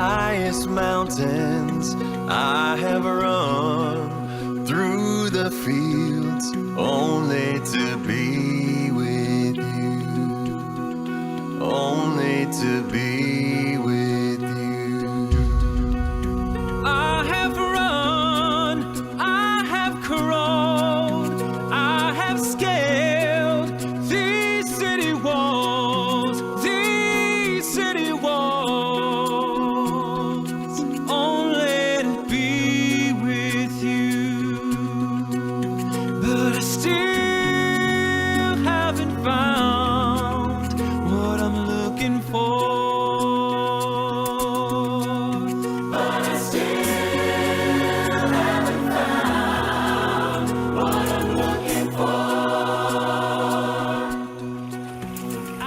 highest mountains. I have run through the fields only to be with you, only to be with you. I have run, I have crawled, I have scaled these city walls, only to be with you. But I still haven't found what I'm looking for. But I still haven't found what I'm looking for.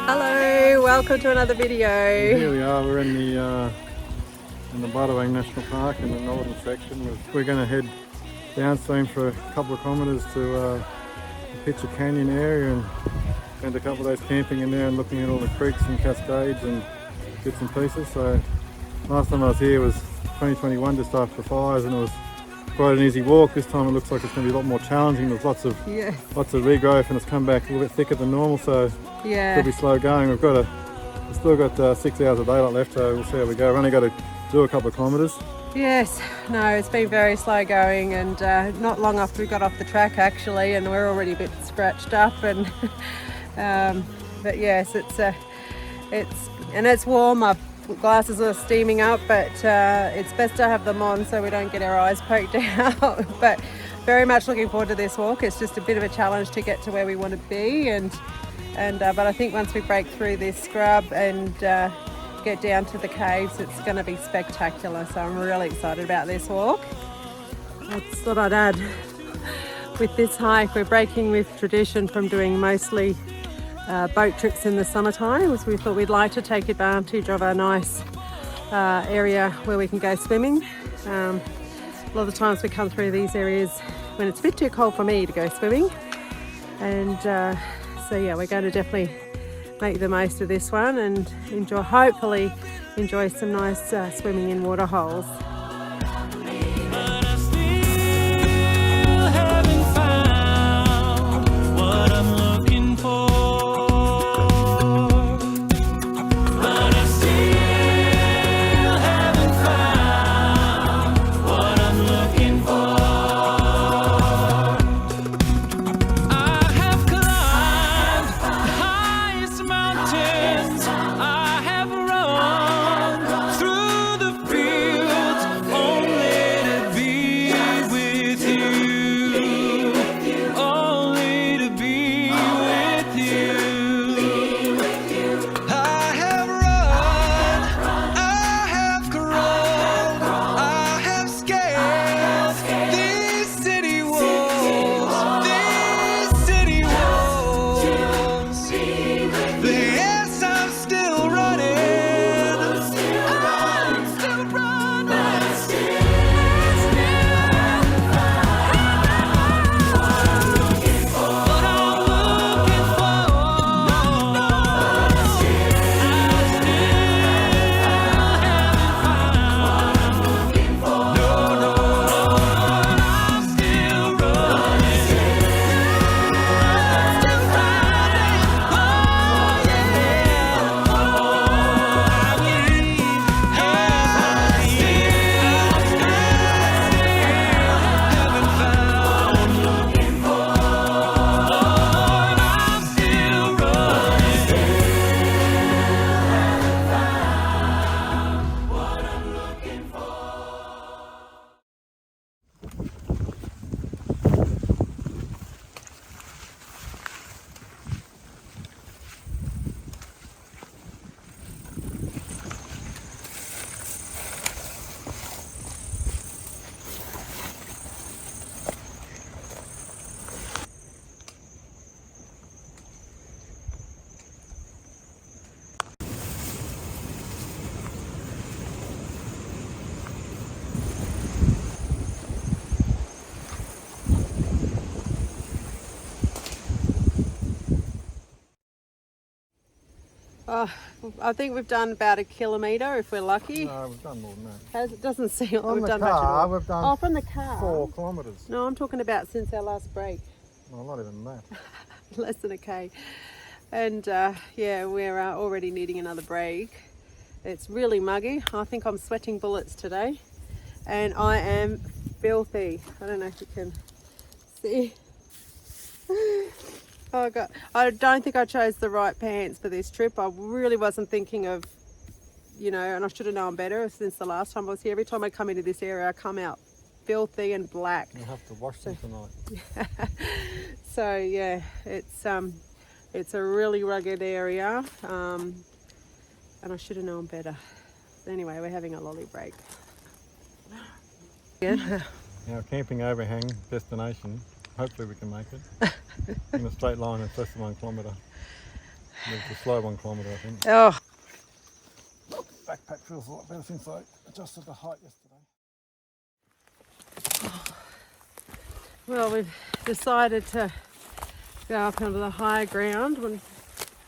Hello, welcome to another video. Here we are, we're in the Budawang National Park in the northern section. We're going to head downstream for a couple of kilometres to the Pitcher Canyon area and spend a couple of days camping in there and looking at all the creeks and cascades and bits and pieces. So last time I was here was 2021, just after the fires, and it was quite an easy walk. This time it looks like it's going to be a lot more challenging. There's lots of regrowth and it's come back a little bit thicker than normal, so it'll be slow going. We've still got 6 hours of daylight left, so we'll see how we go. We've only got to do a couple of kilometres. Yes, no, it's been very slow going, and not long after we got off the track actually, and we're already a bit scratched up, and but yes, it's warm. Our glasses are steaming up, but it's best to have them on so we don't get our eyes poked out. But very much looking forward to this walk. It's just a bit of a challenge to get to where we want to be, but I think once we break through this scrub and get down to the caves, it's going to be spectacular. So I'm really excited about this walk. I just thought I'd add, with this hike, we're breaking with tradition from doing mostly boat trips in the summertime. So we thought we'd like to take advantage of a nice area where we can go swimming. A lot of times we come through these areas when it's a bit too cold for me to go swimming, and so yeah, we're going to definitely make the most of this one and hopefully enjoy some nice swimming in water holes. I have run through the fields Oh, I think we've done about a kilometre if we're lucky. No, we've done more than that. It doesn't seem like On we've the done much at car, all. we've done Oh, from the car? 4 kilometres. No, I'm talking about since our last break. Well, not even that. Less than a K. And yeah, we're already needing another break. It's really muggy. I think I'm sweating bullets today. And I am filthy. I don't know if you can see. Oh God, I don't think I chose the right pants for this trip. I really wasn't thinking of, you know, and I should have known better since the last time I was here. Every time I come into this area, I come out filthy and black. You'll have to wash them tonight. So yeah, it's a really rugged area, and I should have known better. Anyway, we're having a lolly break. Yeah. Our camping overhang destination, hopefully we can make it. In a straight line, it's less than 1 kilometre. It's a slow 1 kilometre, I think. Oh. Backpack feels a lot better since I adjusted the height yesterday. Well, we've decided to go up onto the higher ground.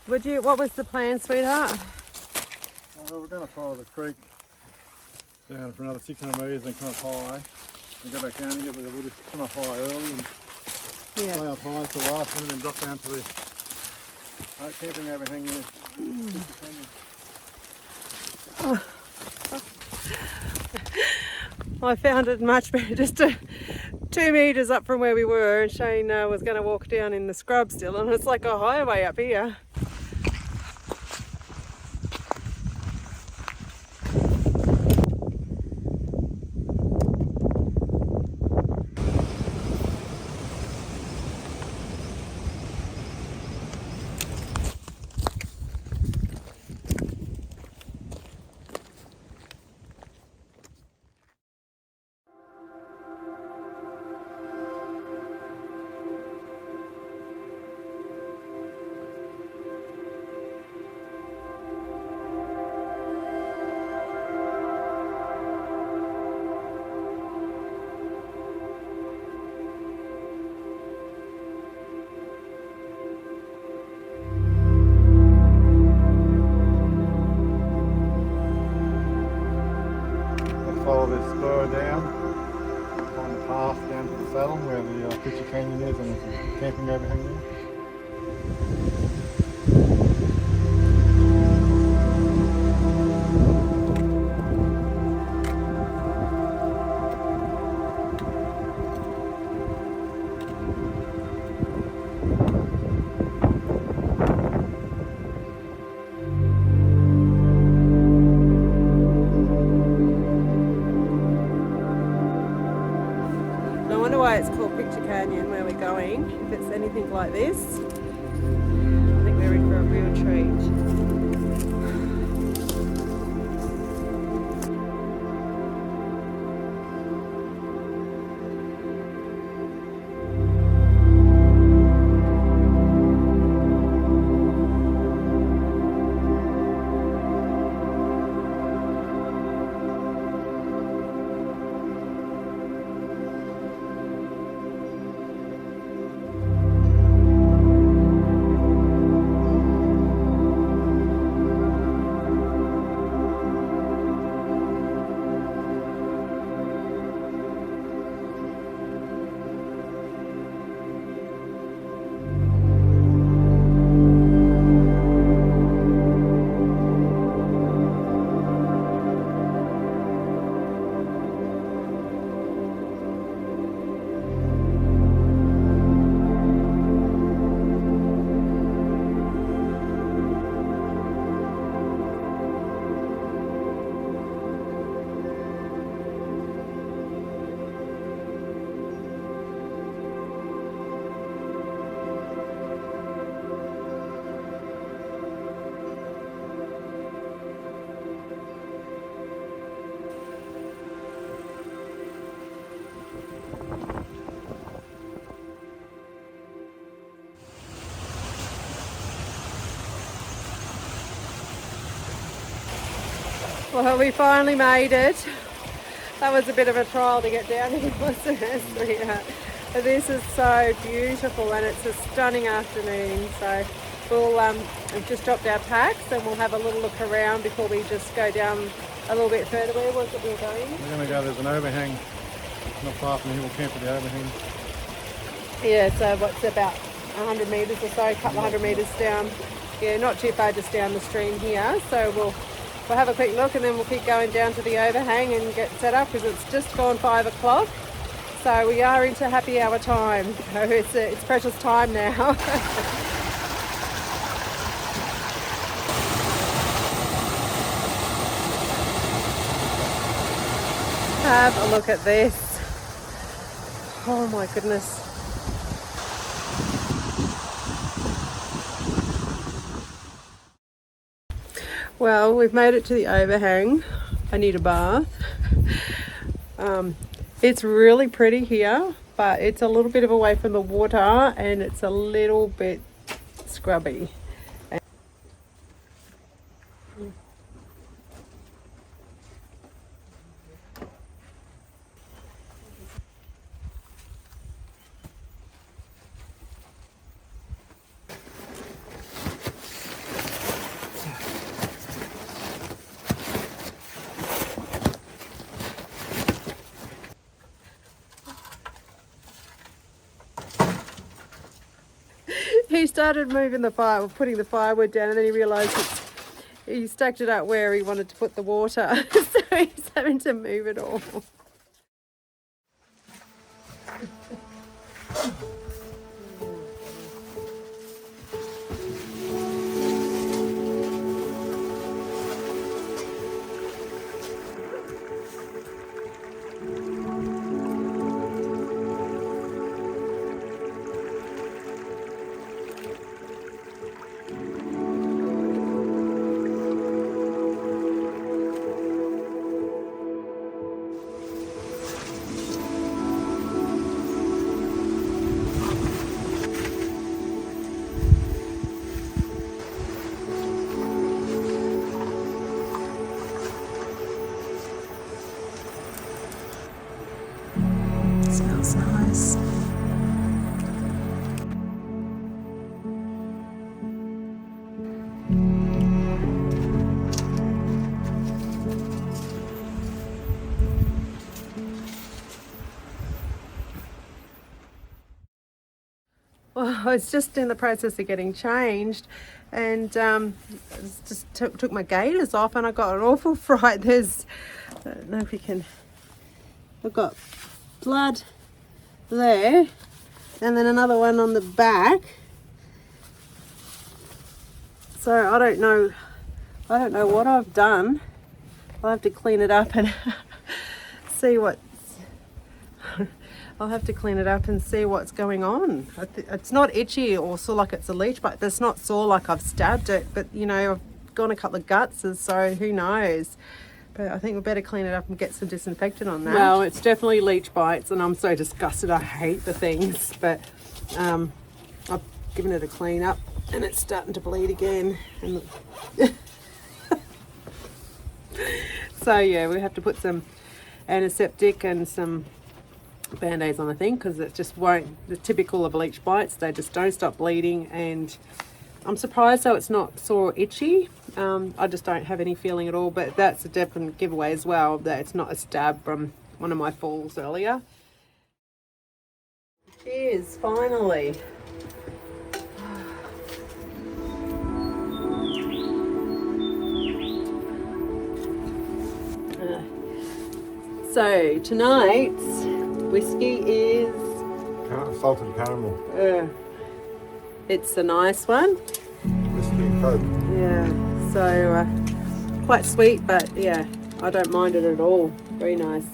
What was the plan, sweetheart? Well, we're going to follow the creek down for another 600 metres and come up high and go back down again, but we'll just come up high early and stay up high till last minute and drop down to the camping overhang there. I found it much better just 2 metres up from where we were, and Shane was going to walk down in the scrub still, and it's like a highway up here. Follow this spur down, find the path down to the saddle where the Picture Canyon is and the camping overhang there. I wonder why it's called Picture Canyon where we're going. If it's anything like this, I think we're in for a real treat. Well, we finally made it. That was a bit of a trial to get down here, wasn't it? But this is so beautiful and it's a stunning afternoon. So we've just dropped our packs and we'll have a little look around before we just go down a little bit further. Where was it we were going? We're going to go, there's an overhang not far from here, we'll camp at the overhang. Yeah, so what's about 100 metres or so, a couple of 100 metres down. Yeah, not too far, just down the stream here. So we'll have a quick look and then we'll keep going down to the overhang and get set up because it's just gone 5 o'clock. So we are into happy hour time. So it's precious time now. Have a look at this. Oh my goodness. Well, we've made it to the overhang. I need a bath. It's really pretty here, but it's a little bit of away from the water and it's a little bit scrubby. He started moving the fire, putting the firewood down, and then he realised he stacked it up where he wanted to put the water, so he's having to move it all. Smells nice. Well, it's just in the process of getting changed, and just took my gaiters off, and I got an awful fright. I don't know if you can. I've got blood there, and then another one on the back. So I don't know what I've done. I'll have to clean it up and see what. I'll have to clean it up and see what's going on. It's not itchy or sore like it's a leech bite. It's not sore like I've stabbed it, but you know, I've gone a couple of gutses, so who knows. But I think we better clean it up and get some disinfectant on that. Well, it's definitely leech bites, and I'm so disgusted. I hate the things, but I've given it a clean up and it's starting to bleed again. And so yeah, we have to put some antiseptic and some band-aids on, I think, because it just won't, the typical of leech bites, they just don't stop bleeding, and I'm surprised though it's not sore or itchy. I just don't have any feeling at all, but that's a definite giveaway as well that it's not a stab from one of my falls earlier. Cheers, finally. So tonight's whiskey is Salted caramel. it's a nice one. Whiskey and Coke. Yeah, so quite sweet, but yeah, I don't mind it at all. Very nice.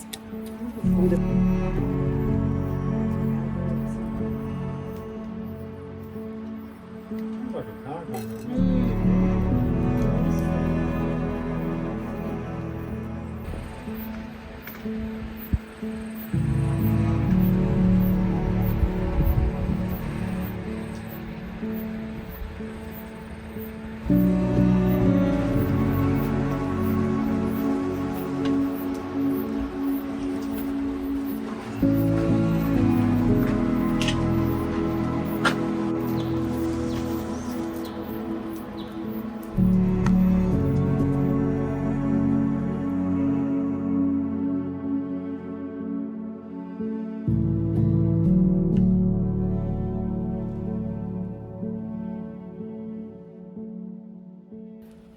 Like a caramel.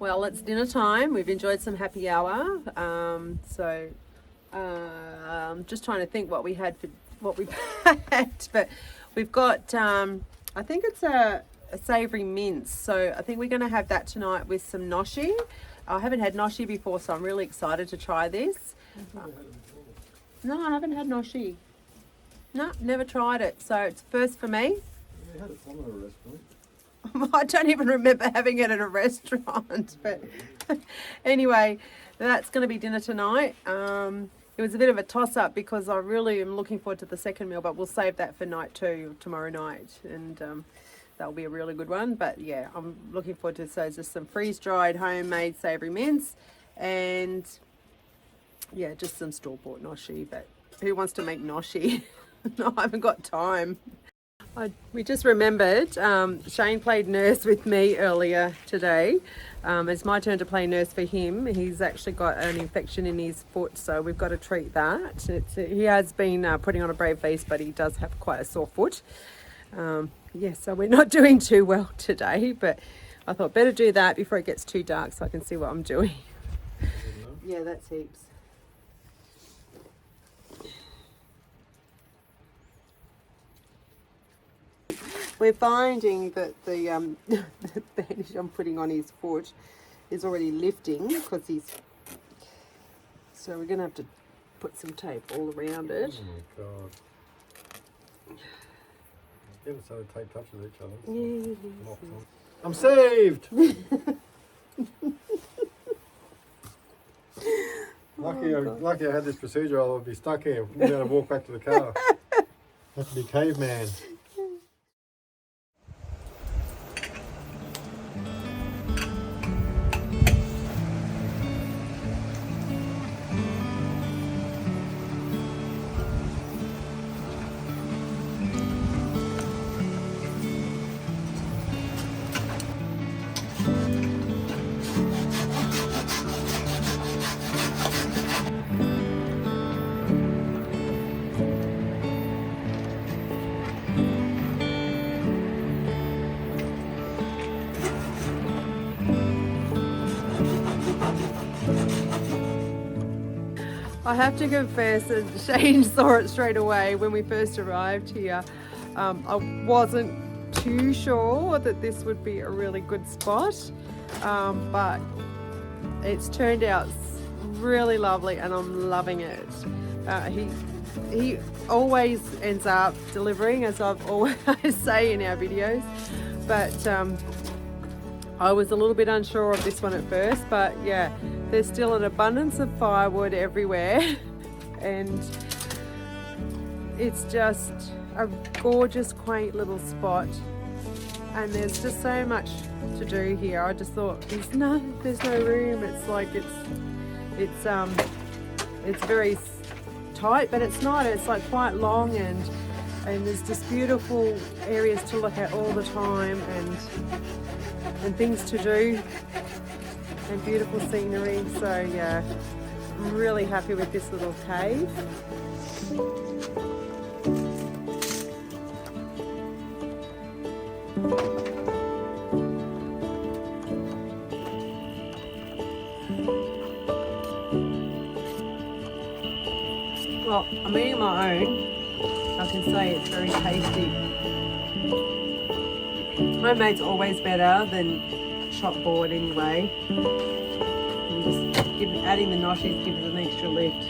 Well, it's dinner time. We've enjoyed some happy hour. Just trying to think what we had for what we've had, but we've got I think it's a savoury mince. So I think we're going to have that tonight with some gnocchi. I haven't had gnocchi before, so I'm really excited to try this. No, I haven't had gnocchi. No, never tried it. So it's first for me. We had it from a restaurant. I don't even remember having it at a restaurant, but anyway, that's going to be dinner tonight. It was a bit of a toss-up because I really am looking forward to the second meal, but we'll save that for night 2, tomorrow night, and that'll be a really good one. But yeah, I'm looking forward to just some freeze-dried homemade savoury mince, and yeah, just some store-bought gnocchi. But who wants to make gnocchi? No, I haven't got time. We just remembered Shane played nurse with me earlier today. It's my turn to play nurse for him. He's actually got an infection in his foot, so we've got to treat that. He has been putting on a brave face, but he does have quite a sore foot. Yeah, so we're not doing too well today, but I thought better do that before it gets too dark so I can see what I'm doing. Yeah, that's heaps. We're finding that the bandage I'm putting on his foot is already lifting because so we're going to have to put some tape all around it. Oh my God. Get it so the tape touches each other. Yeah. I'm saved! Lucky I had this procedure, I would be stuck here. I'm going to walk back to the car. Have to be caveman. I have to confess that Shane saw it straight away when we first arrived here. I wasn't too sure that this would be a really good spot, but it's turned out really lovely and I'm loving it. He always ends up delivering, as I've always say in our videos, but I was a little bit unsure of this one at first, but yeah, there's still an abundance of firewood everywhere and it's just a gorgeous, quaint little spot, and there's just so much to do here. I just thought there's no room. It's like it's very tight, but it's not. It's like quite long, and there's just beautiful areas to look at all the time, and things to do, and beautiful scenery. So yeah, I'm really happy with this little cave. Well, I'm eating my own. I can say it's very tasty. Homemade's always better than shop bought anyway. And just adding the gnocchis gives it an extra lift.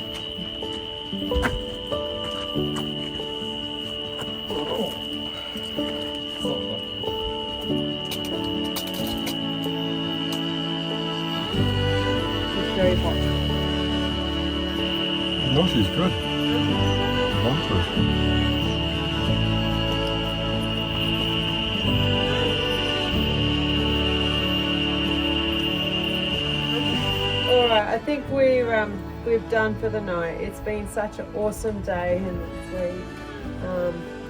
It's very hot. No, she's good. Alright, I think we've done for the night. It's been such an awesome day, and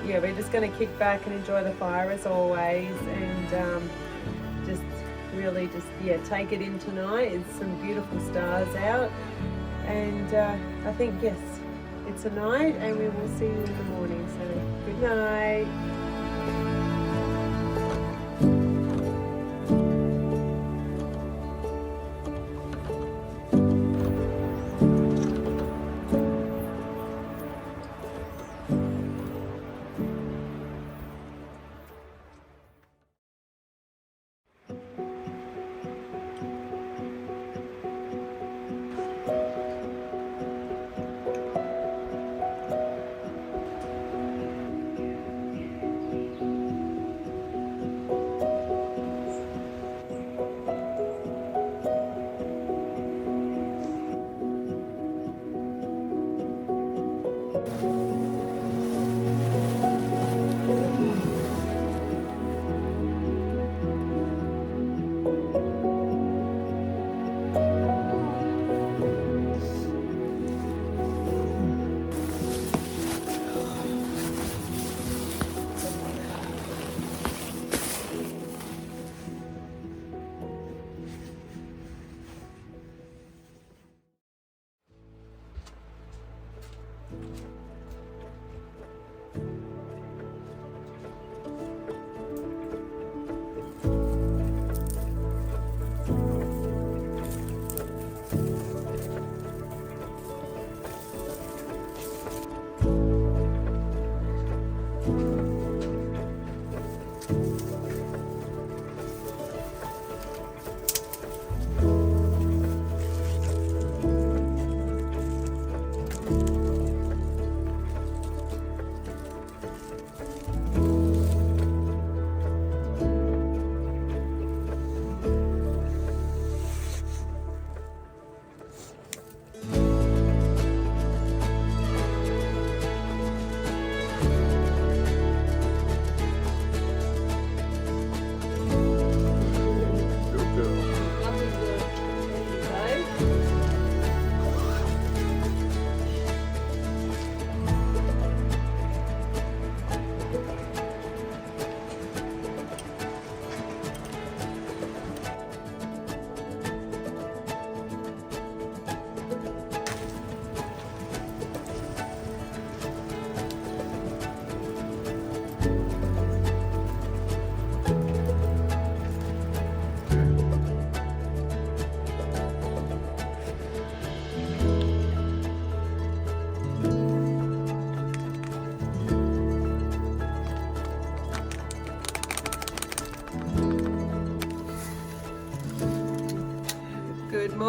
yeah, we're just going to kick back and enjoy the fire as always, and just really take it in tonight. It's some beautiful stars out, and I think yes, it's a night, and we will see you in the morning. So good night.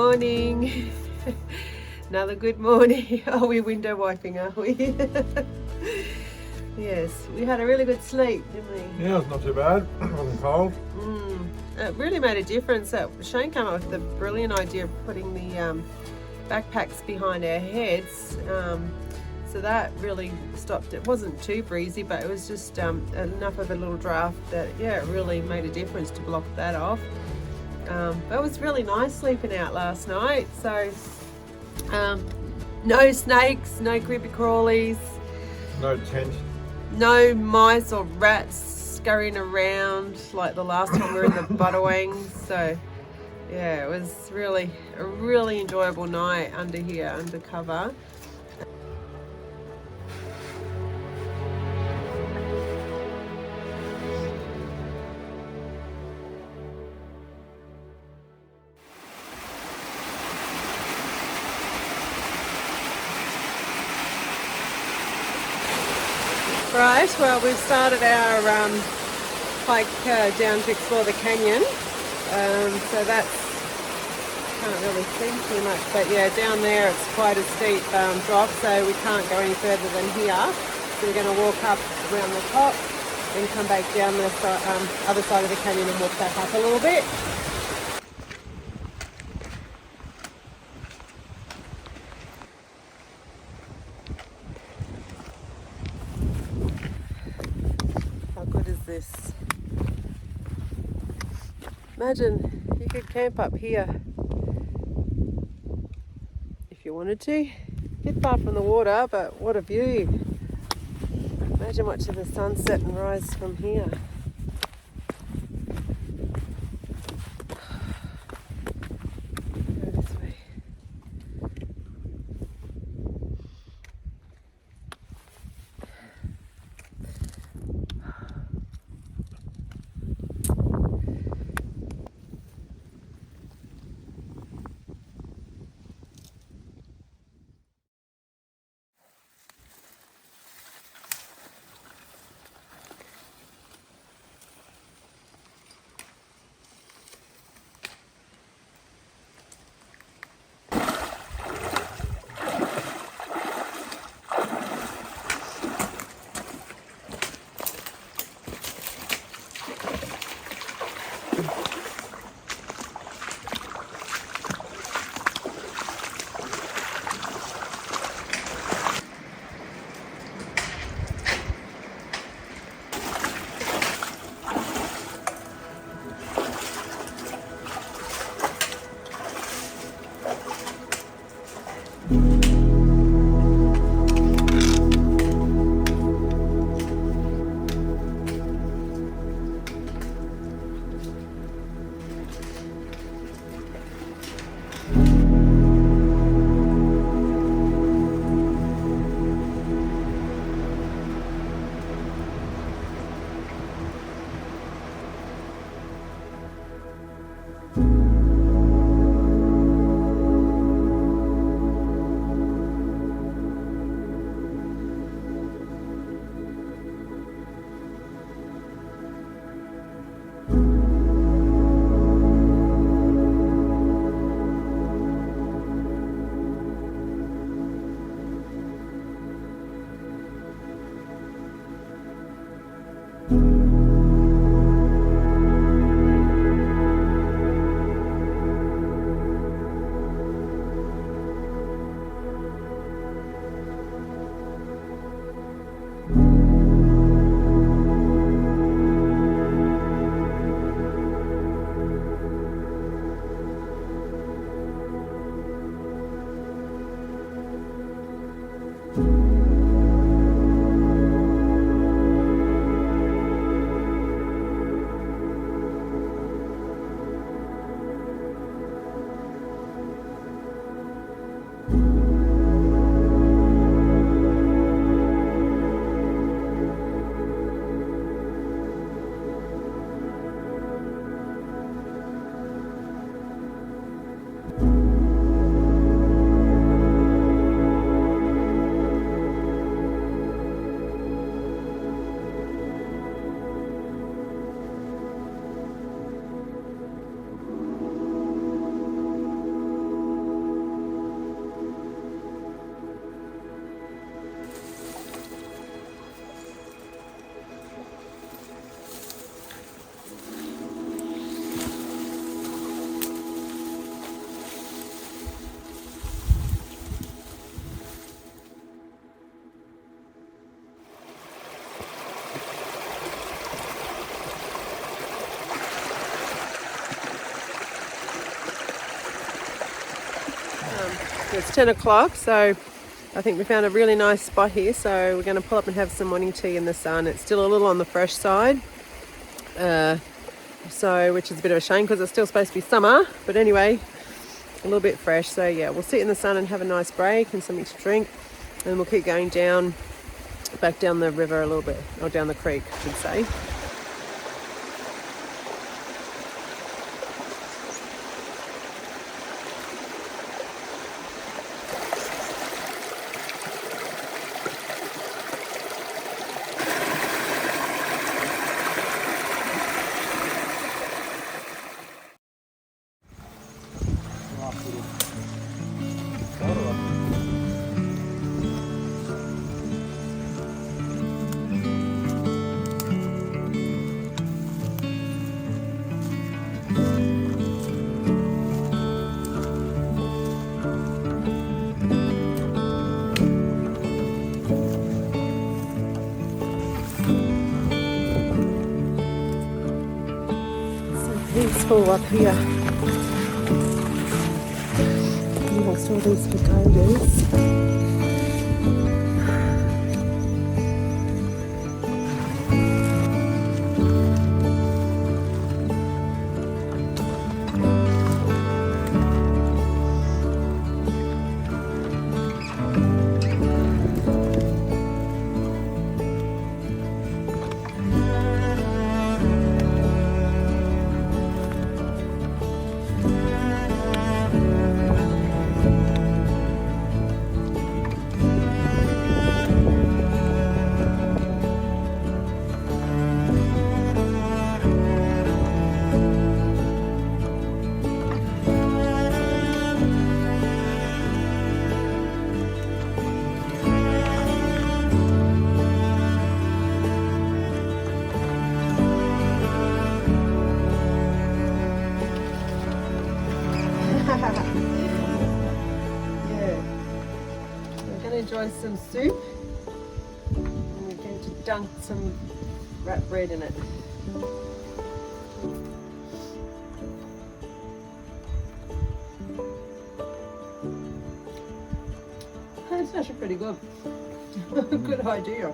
morning. Another good morning. Are we window wiping, are we? Yes, we had a really good sleep, didn't we? Yeah, it's not too bad. It wasn't cold. It really made a difference. Shane came up with the brilliant idea of putting the backpacks behind our heads. So that really stopped. It wasn't too breezy, but it was just enough of a little draft that, yeah, it really made a difference to block that off. But it was really nice sleeping out last night. So no snakes, no creepy crawlies, No tent. no mice or rats scurrying around like the last time we were in the Budawangs. So yeah, it was really a really enjoyable night under here, under cover. Right, well, we've started our hike down to explore the canyon. So that's, can't really see too much, but yeah, down there it's quite a steep drop, so we can't go any further than here. So we're going to walk up around the top, then come back down the other side of the canyon and walk back up a little bit. How good is this? Imagine you could camp up here if you wanted to. A bit far from the water, but what a view. Imagine watching the sunset and rise from here. Go this way. It's 10 o'clock, so I think we found a really nice spot here. So we're going to pull up and have some morning tea in the sun. It's still a little on the fresh side, which is a bit of a shame because it's still supposed to be summer. But anyway, a little bit fresh. So yeah, we'll sit in the sun and have a nice break and something to drink, and we'll keep going back down the river a little bit, or down the creek, I should say. Peaceful up here. Amongst all these potatoes. Enjoy some soup, and we're going to dunk some wrap bread in it. That's actually pretty good. Good idea.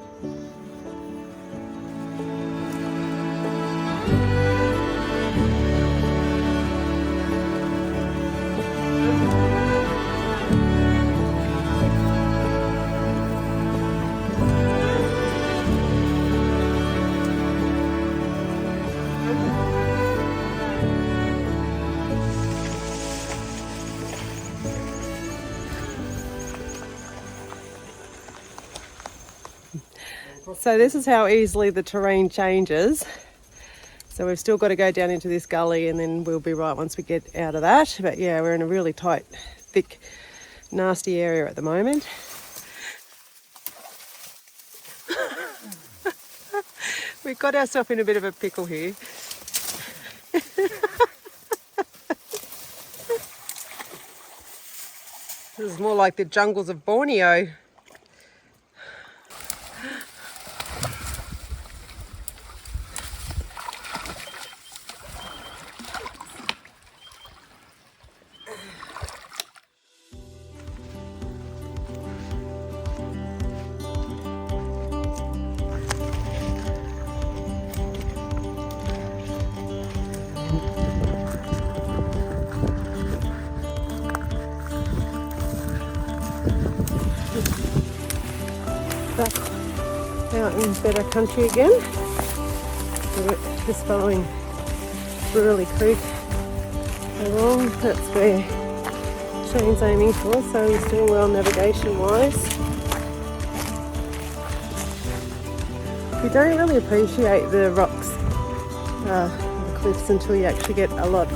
So this is how easily the terrain changes. So we've still got to go down into this gully, and then we'll be right once we get out of that. But yeah, we're in a really tight, thick, nasty area at the moment. We've got ourselves in a bit of a pickle here. This is more like the jungles of Borneo. Back out in better country again. We're just following Gruelling Creek along. That's where Shane's aiming for, so he's doing well navigation wise. You don't really appreciate the rocks, the cliffs, until you actually get a lot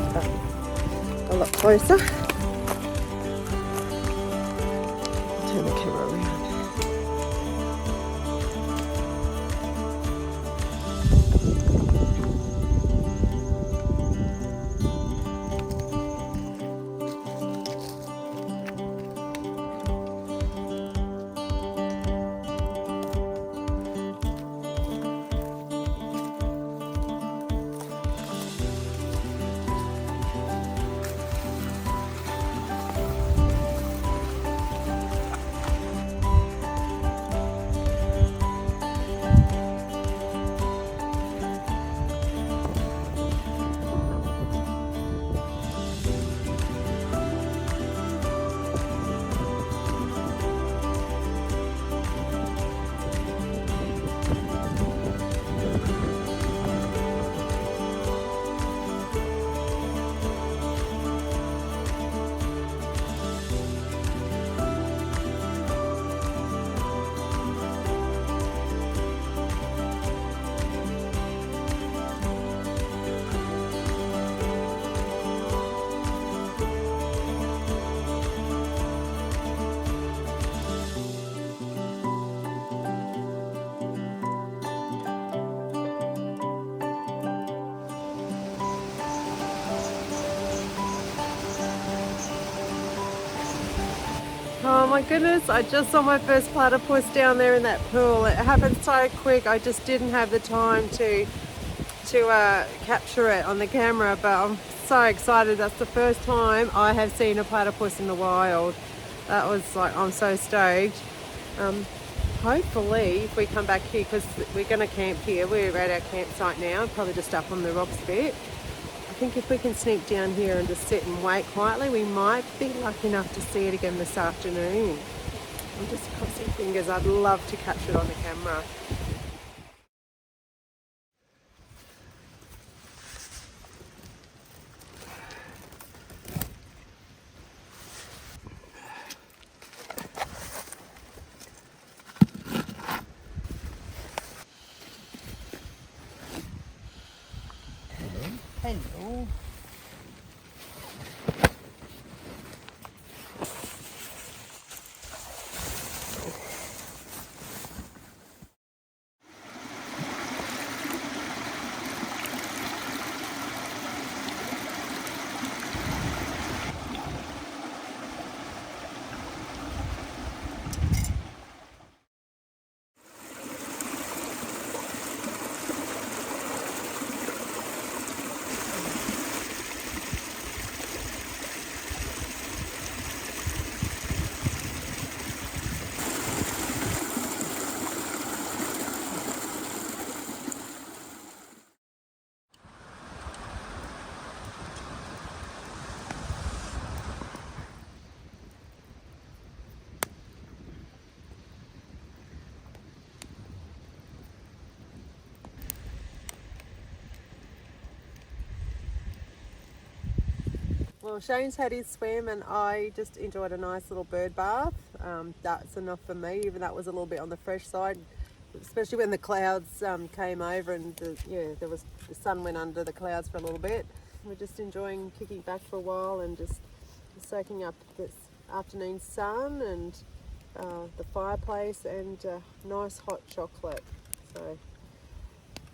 closer. Turn the camera around. my goodness, I just saw my first platypus down there in that pool. It happened so quick, I just didn't have the time to capture it on the camera, but I'm so excited. That's the first time I have seen a platypus in the wild. That was like, I'm so stoked. Hopefully if we come back here, because we're going to camp here, we're at our campsite now, probably just up on the rocks a bit. I think if we can sneak down here and just sit and wait quietly, we might be lucky enough to see it again this afternoon. I'm just crossing fingers. I'd love to capture it on the camera. Hello. Well, Shane's had his swim and I just enjoyed a nice little bird bath. That's enough for me, even that was a little bit on the fresh side, especially when the clouds came over and the sun went under the clouds for a little bit. We're just enjoying kicking back for a while and just soaking up this afternoon sun and the fireplace and nice hot chocolate. So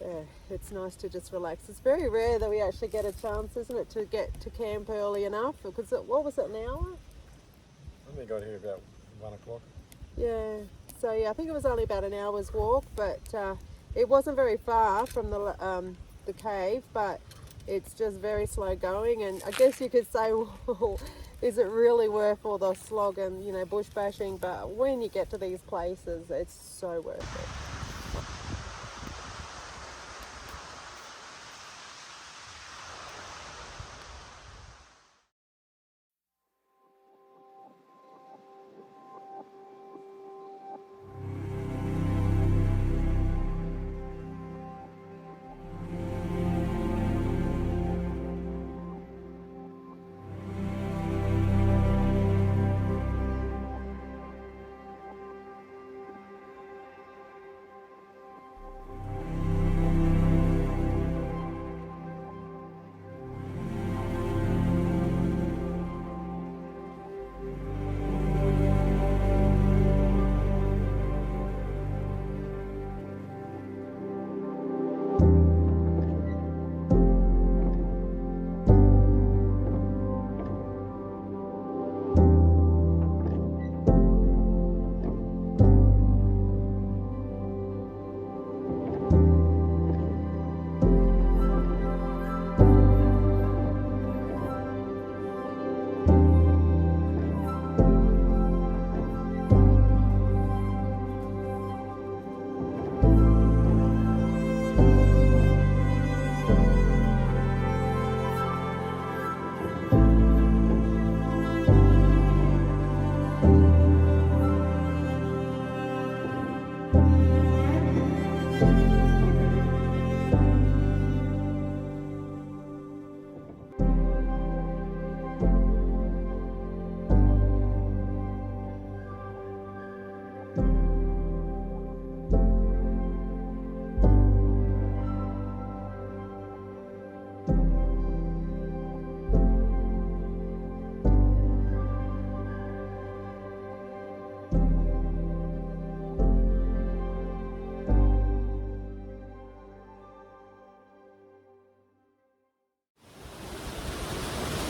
yeah, it's nice to just relax. It's very rare that we actually get a chance, isn't it, to get to camp early enough? Because what was it, an hour? I think got here about 1 o'clock. Yeah, so yeah, I think it was only about an hour's walk, but it wasn't very far from the cave, but it's just very slow going. And I guess you could say, well, is it really worth all the slog and bush bashing? But when you get to these places, it's so worth it.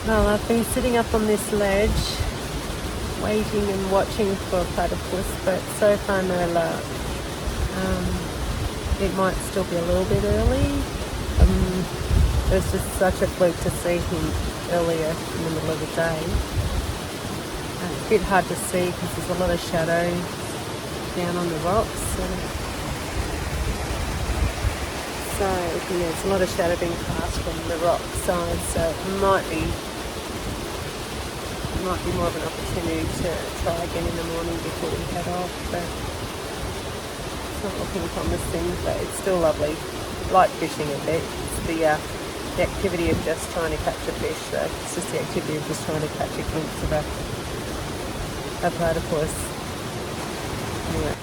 Well, I've been sitting up on this ledge waiting and watching for platypus, but so far no luck. It might still be a little bit early. It was just such a fluke to see him earlier in the middle of the day. It's a bit hard to see because there's a lot of shadow down on the rocks. So there's a lot of shadow being cast from the rock side, so it might be more of an opportunity to try again in the morning before we head off, but it's not looking promising, but it's still lovely. Like fishing a bit. It's the activity of just trying to catch a fish, so it's just the activity of just trying to catch a glimpse of a platypus. Anyway.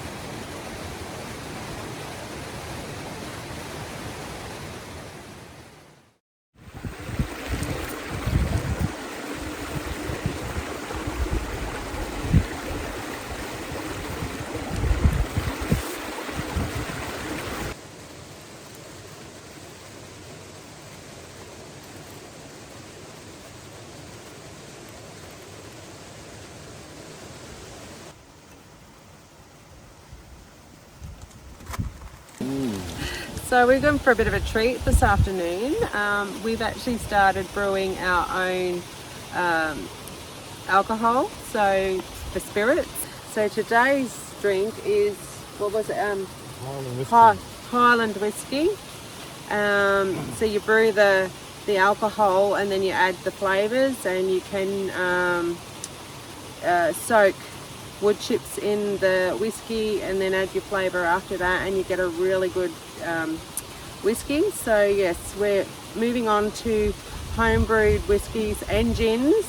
So we're going for a bit of a treat this afternoon. We've actually started brewing our own alcohol, so for spirits. So today's drink is, what was it? Highland whiskey. So you brew the alcohol and then you add the flavours, and you can soak wood chips in the whiskey and then add your flavour after that, and you get a really good whiskey. So yes, we're moving on to homebrewed whiskies and gins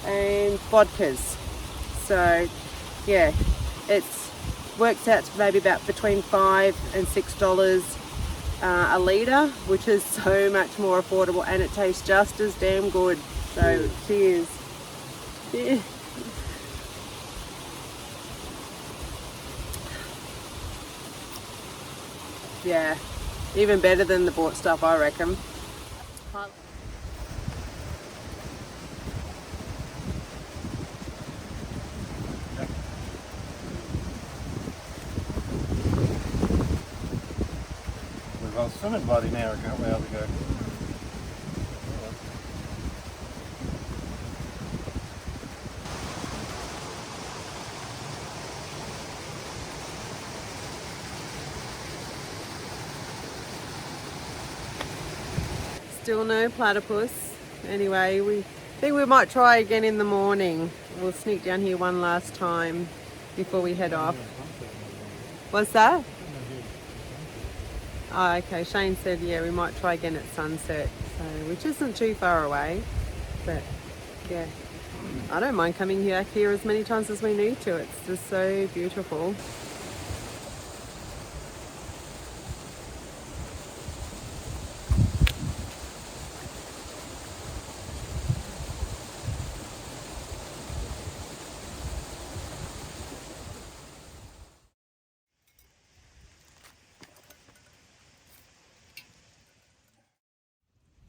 and vodkas. So yeah, it's works out to maybe about between $5 and $6 a litre, which is so much more affordable, and it tastes just as damn good. So cheers. Yeah. Yeah, even better than the bought stuff, I reckon. We've got swimming bloody now, a couple of hours ago. Still no platypus. Anyway, we think we might try again in the morning. We'll sneak down here one last time before we head off. What's that? Oh, okay. Shane said, yeah, we might try again at sunset, so which isn't too far away. But yeah, I don't mind coming back here as many times as we need to. It's just so beautiful.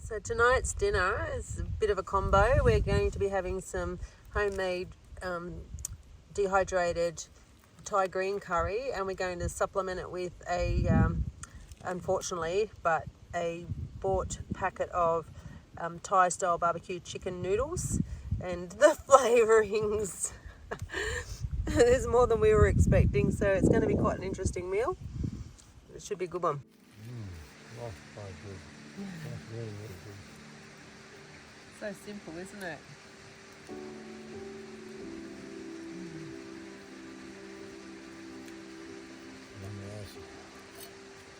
So tonight's dinner is a bit of a combo. We're going to be having some homemade dehydrated Thai green curry, and we're going to supplement it with a, unfortunately, but a bought packet of Thai style barbecue chicken noodles, and the flavourings. There's more than we were expecting, so it's going to be quite an interesting meal. It should be a good one. That's quite good. That's really, really good. So simple, isn't it?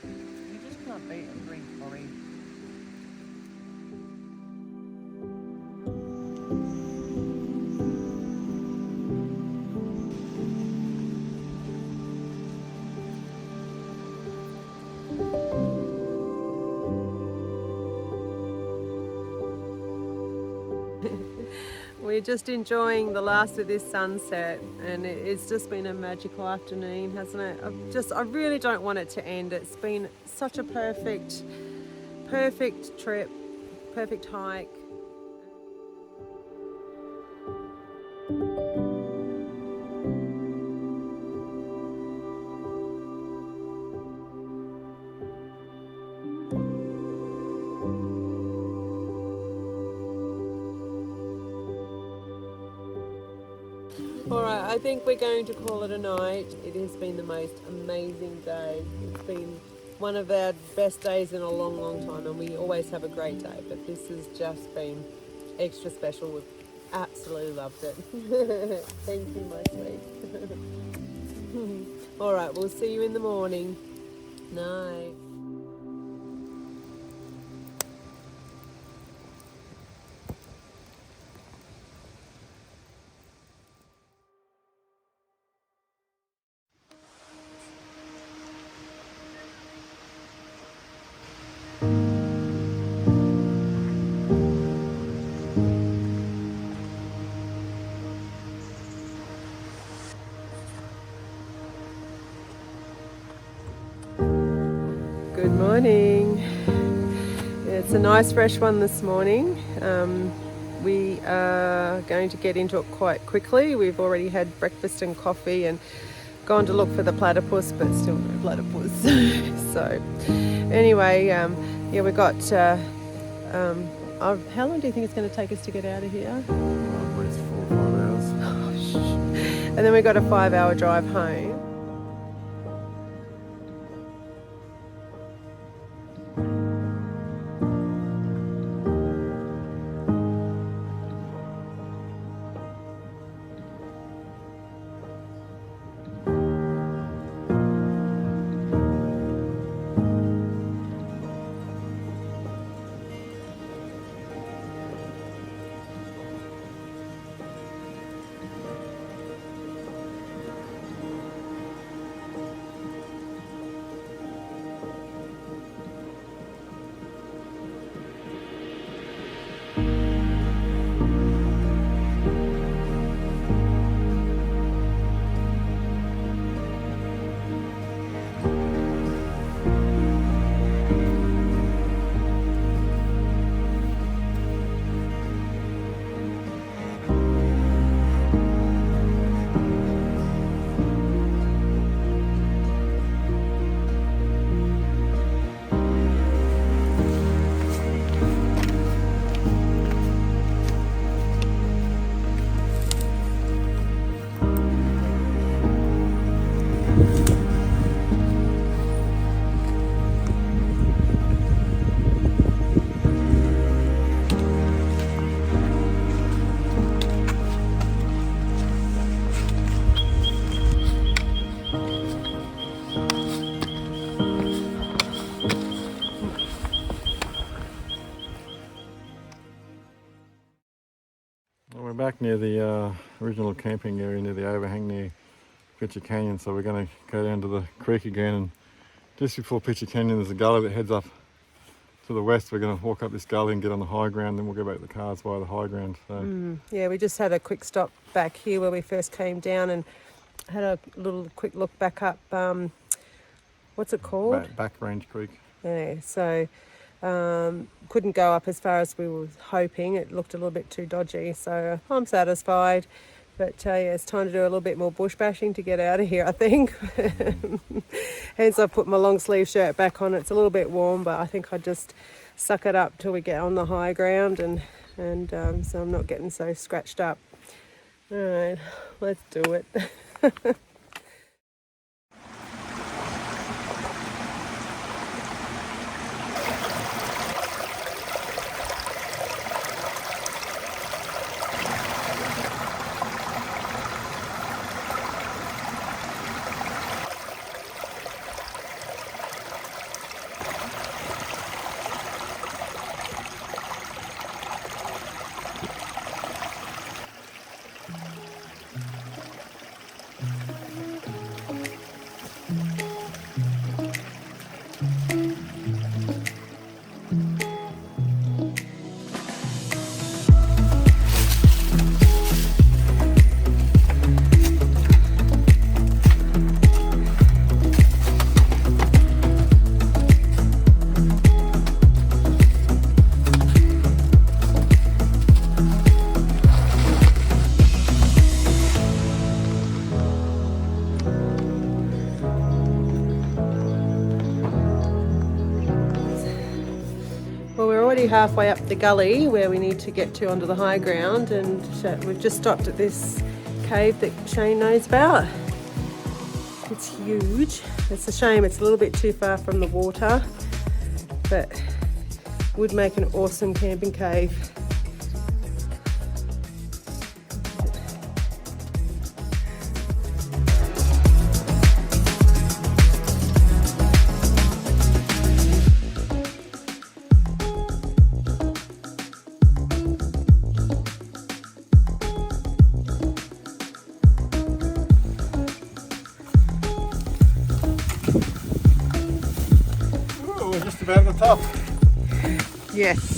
You just can't beat a green curry. We're just enjoying the last of this sunset, and it's just been a magical afternoon, hasn't it? I really don't want it to end. It's been such a perfect trip, perfect hike. I think we're going to call it a night. It has been the most amazing day. It's been one of our best days in a long, long time, and we always have a great day, but this has just been extra special. We've absolutely loved it. Thank you, my sweet. All right, we'll see you in the morning. Night. Good morning. It's a nice fresh one this morning. We are going to get into it quite quickly. We've already had breakfast and coffee and gone to look for the platypus, but still no platypus. So anyway, yeah, we got, how long do you think it's going to take us to get out of here? At least 4 or 5 hours. And then we got a 5-hour drive home. Well, we're back near the original camping area near the overhang near Pitcher Canyon, so we're going to go down to the creek again, and just before Pitcher Canyon there's a gully that heads up to the west. We're going to walk up this gully and get on the high ground, then we'll go back to the cars via the high ground. So. Yeah, we just had a quick stop back here where we first came down and had a little quick look back up, what's it called? Back Range Creek. Yeah, so couldn't go up as far as we were hoping. It looked a little bit too dodgy, so I'm satisfied. But yeah, it's time to do a little bit more bush bashing to get out of here, I think. Hence I put my long sleeve shirt back on. It's a little bit warm, but I think I'll just suck it up till we get on the high ground and so I'm not getting so scratched up. All right, let's do it. Halfway up the gully where we need to get to onto the high ground, and we've just stopped at this cave that Shane knows about. It's huge. It's a shame it's a little bit too far from the water, but would make an awesome camping cave. Ooh, we're just about at the top. Yes.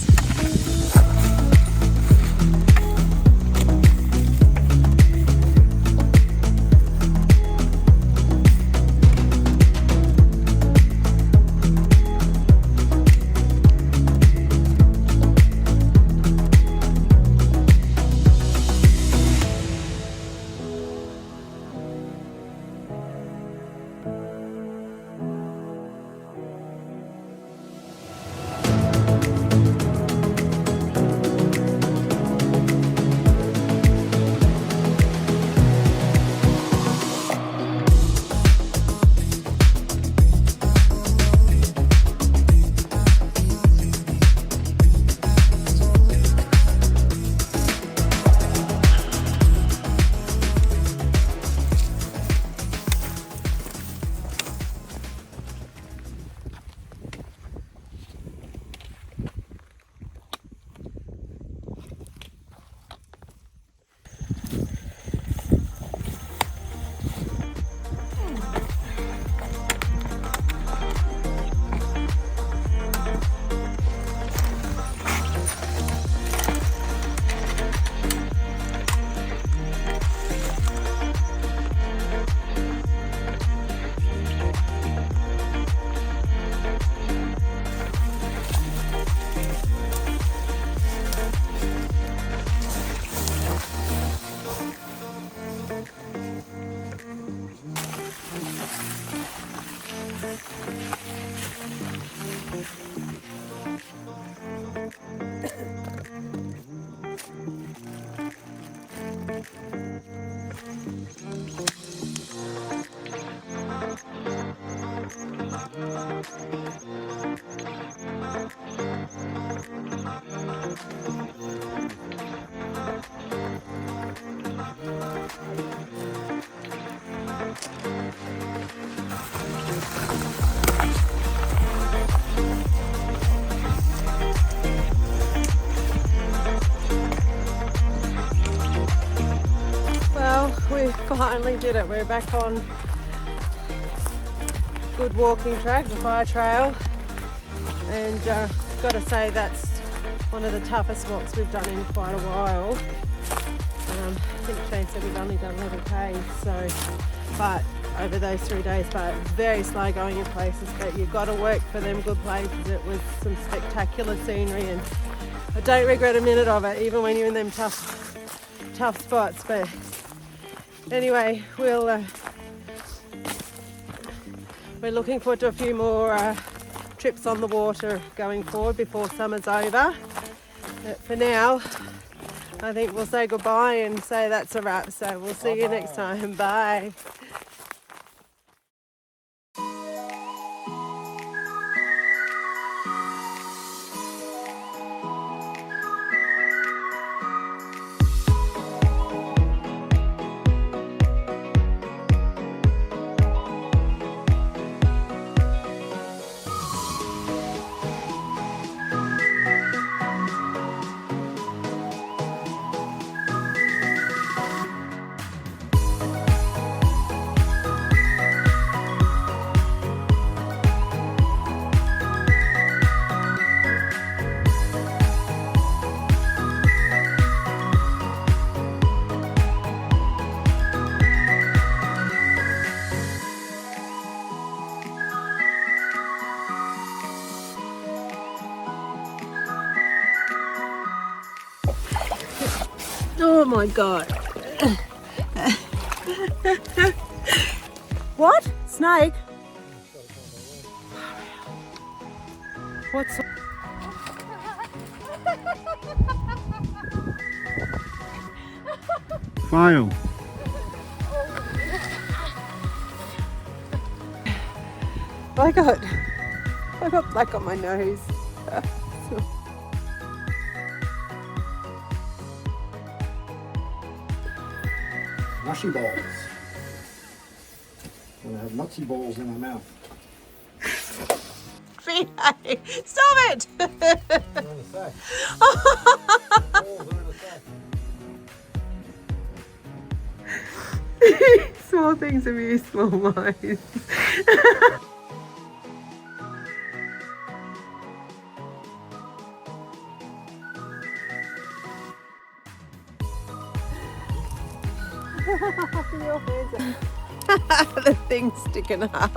We finally did it. We're back on good walking track, the fire trail, and got to say that's one of the toughest walks we've done in quite a while. I think Shane said we've only done 11 Ks, so, but over those 3 days, but very slow going in places, but you've got to work for them good places. It was some spectacular scenery and I don't regret a minute of it, even when you're in them tough spots. But anyway, we're looking forward to a few more trips on the water going forward before summer's over. But for now, I think we'll say goodbye and say that's a wrap. So we'll see you next time. Bye. Oh my God. What? Snake? What's... Fail. I got black on my nose. Mushy balls. And I have nutsy balls in my mouth. Stop it! They're in a sack. Balls are in a sack. Small things amuse small minds. Your hands are the thing's sticking up.